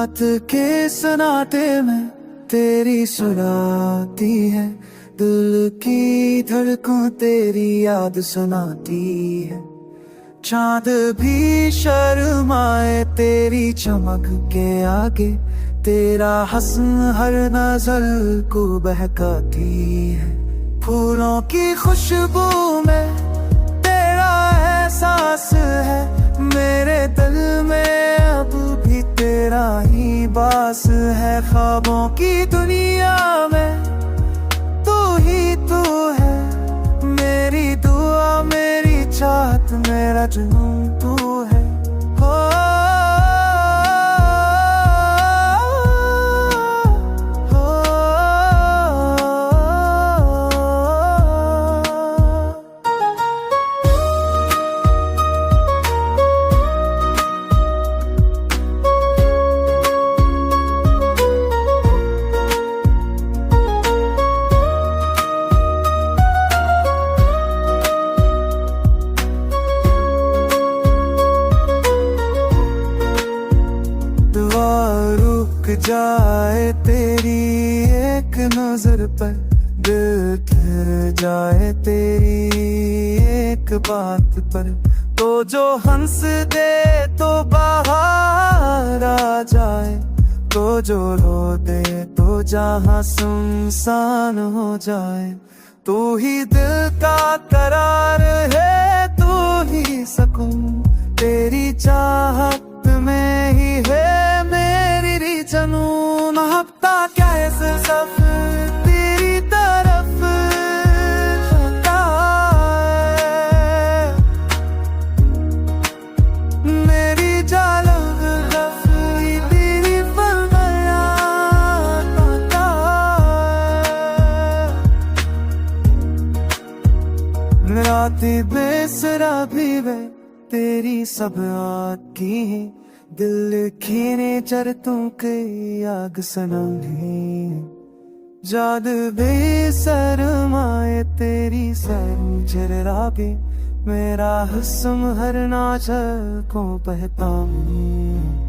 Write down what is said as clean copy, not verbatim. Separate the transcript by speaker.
Speaker 1: रात के सन्नाटे में तेरी सुनाती है, दिल की धड़कन तेरी याद सुनाती है। चांद भी शर्माए तेरी चमक के आगे, तेरा हसन हर नजर को बहकाती है। फूलों की खुशबू में तेरा एहसास है, मेरे दिल में अब भी तेरा ही बास है। ख्वाबों की दुनिया में तू ही तू है, मेरी दुआ मेरी चाहत मेरा जुनून तू है। हो जाए तेरी एक नजर पर, दिल ठहर जाए तेरी एक बात पर। तो जो हंस दे तो बाहर आ जाए, तो जो रो दे तो जहां सुनसान हो जाए। तू ही दिल का करार है, तू ही सकून, तेरी चाहत में ही है मेरी जनून। हफ्ता कैसे सफर तेरी तरफ होता है, मेरी जालग रफ़ी तेरी फरमाया पाता है। रातें बेसरा भी वे तेरी सब आती है, दिल खीने चरतों के आग सनाने। जाद बेसरमाए तेरी सर चरागे, मेरा हुस्न हर नाच को पहचाने।